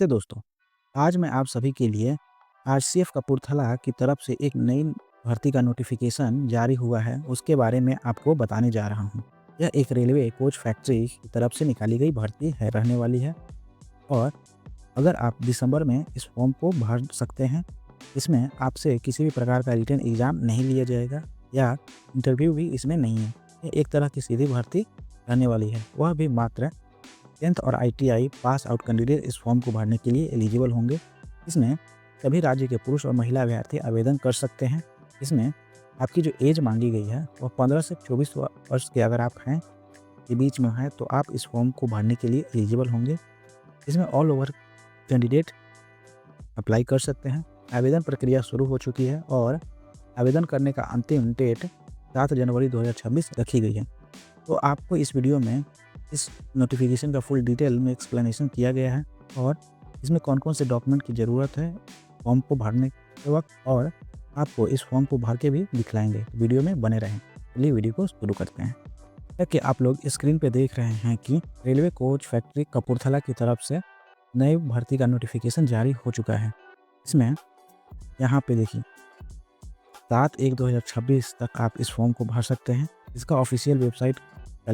नमस्ते दोस्तों। आज मैं आप सभी के लिए आरसीएफ कपूरथला की तरफ से एक नई भर्ती का नोटिफिकेशन जारी हुआ है, उसके बारे में आपको बताने जा रहा हूँ। यह एक रेलवे कोच फैक्ट्री की तरफ से निकाली गई भर्ती है रहने वाली है और अगर आप दिसंबर में इस फॉर्म को भर सकते हैं। इसमें आपसे किसी भी प्रकार का रिटन एग्ज़ाम नहीं लिया जाएगा या इंटरव्यू भी इसमें नहीं है। ये एक तरह की सीधी भर्ती रहने वाली है, वह भी मात्र 10th और आईटीआई पास आउट कैंडिडेट इस फॉर्म को भरने के लिए एलिजिबल होंगे। इसमें सभी राज्य के पुरुष और महिला अभ्यर्थी आवेदन कर सकते हैं। इसमें आपकी जो एज मांगी गई है वह 15 से 24 वर्ष के अगर आप हैं के बीच में हैं तो आप इस फॉर्म को भरने के लिए एलिजिबल होंगे। इसमें ऑल ओवर कैंडिडेट अप्लाई कर सकते हैं। आवेदन प्रक्रिया शुरू हो चुकी है और आवेदन करने का अंतिम डेट 7 जनवरी 2026 रखी गई है। तो आपको इस वीडियो में इस नोटिफिकेशन का फुल डिटेल में एक्सप्लेनेशन किया गया है और इसमें कौन कौन से डॉक्यूमेंट की ज़रूरत है फॉर्म को भरने के वक्त, और आपको इस फॉर्म को भर के भी दिखलाएंगे। वीडियो में बने रहें। चलिए वीडियो को शुरू करते हैं। कि आप लोग स्क्रीन पे देख रहे हैं कि रेलवे कोच फैक्ट्री कपूरथला की तरफ से नई भर्ती का नोटिफिकेशन जारी हो चुका है। इसमें यहाँ पे देखिए 7/1/2026 तक आप इस फॉर्म को भर सकते हैं। इसका ऑफिशियल वेबसाइट का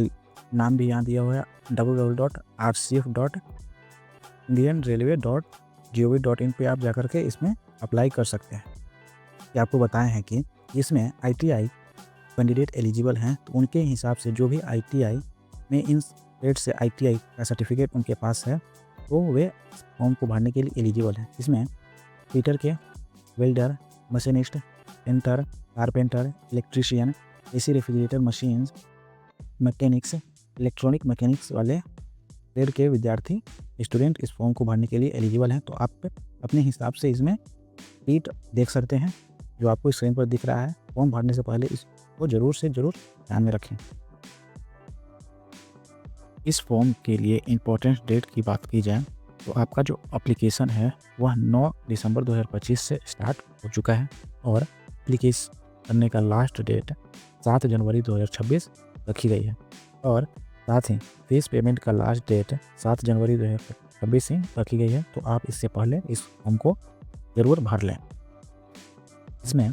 नाम भी यहाँ दिया हुआ है www.rcf.indianrailway.gov.in पे आप जाकर के इसमें अप्लाई कर सकते हैं। कि आपको बताए हैं कि इसमें आईटीआई कैंडिडेट एलिजिबल हैं तो उनके हिसाब से जो भी आईटीआई में इन ट्रेड से आईटीआई का सर्टिफिकेट उनके पास है तो वे फॉर्म को भरने के लिए एलिजिबल हैं। इसमें फिटर के, welder, machinist, painter, carpenter, electrician, AC refrigerator machines, mechanics, electronic mechanics वाले ट्रेड के विद्यार्थी स्टूडेंट इस फॉर्म को भरने के लिए एलिजिबल हैं। तो आप अपने हिसाब से इसमें सीट देख सकते हैं जो आपको स्क्रीन पर दिख रहा है। फॉर्म भरने से पहले इसको ज़रूर से ज़रूर ध्यान में रखें। इस फॉर्म के लिए इम्पोर्टेंट डेट की बात की जाए तो आपका जो एप्लीकेशन है वह 9 दिसंबर 2025 से स्टार्ट हो चुका है और एप्लीकेशन करने का लास्ट डेट 7 जनवरी 2026 रखी गई है और साथ ही फीस पेमेंट का लास्ट डेट 7 जनवरी 2026 ही रखी गई है। तो आप इससे पहले इस फॉर्म को ज़रूर भर लें। इसमें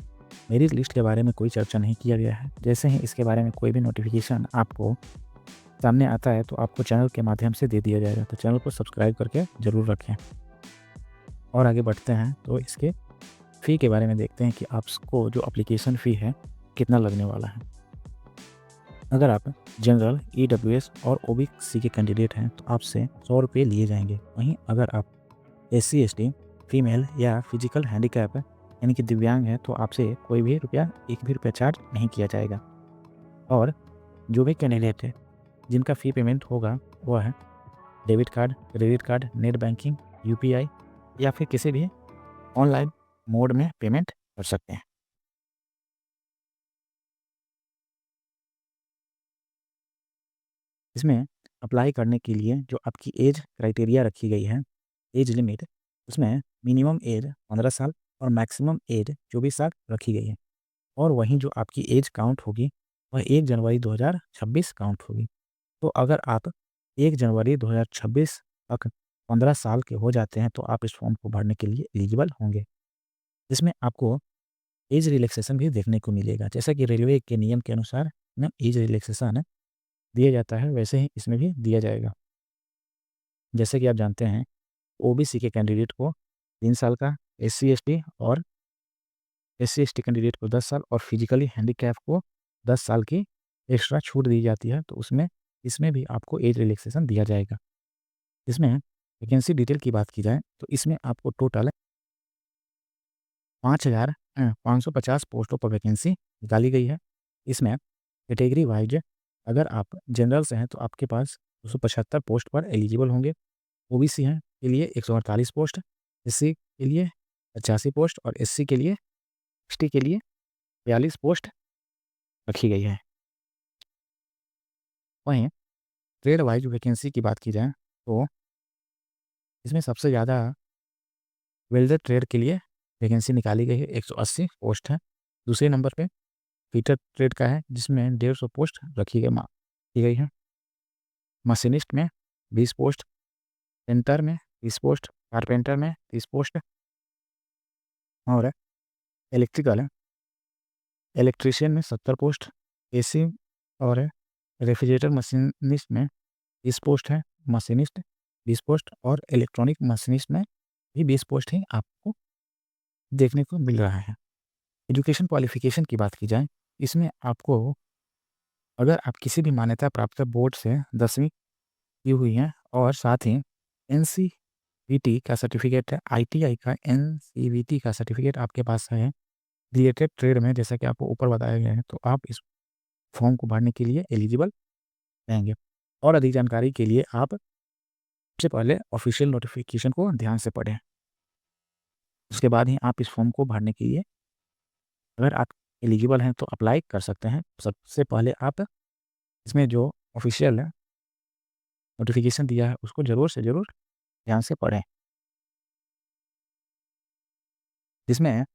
मेरिट लिस्ट के बारे में कोई चर्चा नहीं किया गया है। जैसे ही इसके बारे में कोई भी नोटिफिकेशन आपको सामने आता है तो आपको चैनल के माध्यम से दे दिया जाएगा। तो चैनल को सब्सक्राइब करके ज़रूर रखें। और आगे बढ़ते हैं तो इसके फ़ी के बारे में देखते हैं कि आपको जो एप्लीकेशन फ़ी है कितना लगने वाला है। अगर आप जनरल, ईडब्ल्यूएस और ओबीसी के कैंडिडेट हैं तो आपसे 100 रुपये लिए जाएंगे। वहीं अगर आप एससी, एसटी, फीमेल या फिजिकल हैंडीकैप यानी कि दिव्यांग है तो आपसे कोई भी एक भी रुपया चार्ज नहीं किया जाएगा। और जो भी कैंडिडेट है जिनका फ़ी पेमेंट होगा वह है debit card, credit card, net banking, UPI या फिर किसी भी ऑनलाइन मोड में पेमेंट कर सकते हैं। इसमें अप्लाई करने के लिए जो आपकी एज क्राइटेरिया रखी गई है, एज लिमिट, उसमें मिनिमम एज 15 साल और मैक्सिमम एज 24 साल रखी गई है। और वहीं जो आपकी एज काउंट होगी वह 1 जनवरी 2026 काउंट होगी। तो अगर आप 1 जनवरी 2026 तक 15 साल के हो जाते हैं तो आप इस फॉर्म को भरने के लिए एलिजिबल होंगे। इसमें आपको एज रिलैक्सेशन भी देखने को मिलेगा। जैसा कि रेलवे के नियम के अनुसार ना एज रिलैक्सेशन दिया जाता है वैसे ही इसमें भी दिया जाएगा। जैसे कि आप जानते हैं ओबीसी के कैंडिडेट को 3 साल का, एससी एसटी कैंडिडेट को 10 साल और फिजिकली हैंडीकैप को 10 साल की एक्स्ट्रा छूट दी जाती है। तो इसमें भी आपको एज रिलैक्सेशन दिया जाएगा। इसमें वैकेंसी डिटेल की बात की जाए तो इसमें आपको टोटल 5,550 पोस्टों पर वैकेंसी निकाली गई है। इसमें कैटेगरी वाइज अगर आप जनरल से हैं तो आपके पास 275 पोस्ट पर एलिजिबल होंगे। ओबीसी हैं के लिए 148 पोस्ट, एससी के लिए 85 पोस्ट और एससी के लिए 60 के लिए 42 पोस्ट रखी गई है। वहीं ट्रेड वाइज वैकेंसी की बात की जाए तो इसमें सबसे ज़्यादा वेल्डर ट्रेड के लिए वैकेंसी निकाली गई है, 180 पोस्ट है। दूसरे नंबर पे फिटर ट्रेड का है जिसमें 150 पोस्ट की गई है। मशीनिस्ट में 20 पोस्ट, पेंटर में 30 पोस्ट, कारपेंटर में 30 पोस्ट और इलेक्ट्रिकल इलेक्ट्रीशियन में 70 पोस्ट, एसी और रेफ्रिजरेटर मशीनिस्ट में 20 पोस्ट है, मशीनिस्ट 20 पोस्ट और इलेक्ट्रॉनिक मशीनिस्ट में भी 20 पोस्ट ही आपको देखने को मिल रहा है। एजुकेशन क्वालिफ़िकेशन की बात की जाए, इसमें आपको अगर आप किसी भी मान्यता प्राप्त बोर्ड से 10वीं की हुई है और साथ ही एनसीवीटी का सर्टिफिकेट है, आईटीआई का एनसीवीटी का सर्टिफिकेट आपके पास है रिलेटेड ट्रेड में, जैसा कि आपको ऊपर बताया गया है, तो आप इस फॉर्म को भरने के लिए एलिजिबल रहेंगे। और अधिक जानकारी के लिए आप सबसे पहले ऑफिशियल नोटिफिकेशन को ध्यान से पढ़ें। उसके बाद ही आप इस फॉर्म को भरने के लिए अगर आप एलिजिबल हैं तो अप्लाई कर सकते हैं। सबसे पहले आप इसमें जो ऑफिशियल नोटिफिकेशन दिया है उसको ज़रूर से ज़रूर ध्यान से पढ़ें। जिसमें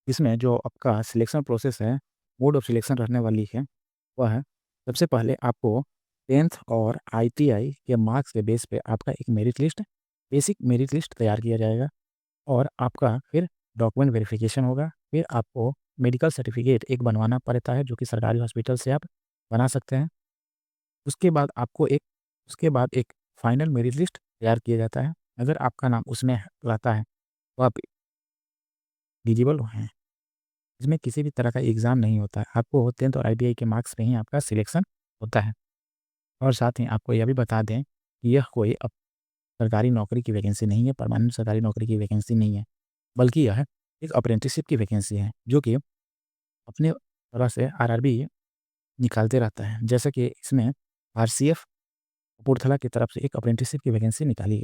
इसमें जो आपका सिलेक्शन प्रोसेस है, मोड ऑफ सिलेक्शन रहने वाली है, वह है सबसे पहले आपको 10th और आईटीआई के मार्क्स के बेस पे आपका एक merit list, basic merit list तैयार किया जाएगा और आपका फिर डॉक्यूमेंट वेरिफिकेशन होगा। फिर आपको मेडिकल सर्टिफिकेट एक बनवाना पड़ता है जो कि सरकारी हॉस्पिटल से आप बना सकते हैं। उसके बाद एक फाइनल मेरिट लिस्ट तैयार किया जाता है। अगर आपका नाम उसमें रहता है तो आप एलिजिबल हैं। इसमें किसी भी तरह का एग्ज़ाम नहीं होता है, आपको 10th और आईटीआई के मार्क्स पे ही आपका सिलेक्शन होता है। और साथ ही आपको यह भी बता दें कि यह कोई सरकारी नौकरी की वैकेंसी नहीं है, परमानेंट सरकारी नौकरी की वैकेंसी नहीं है, बल्कि यह एक अप्रेंटिसशिप की वैकेंसी है, जो कि अपने तरह से आरआरबी निकालते रहता है। जैसे कि इसमें आरसीएफ कपूरथला की तरफ से एक अप्रेंटिसशिप की वैकेंसी निकाली गई।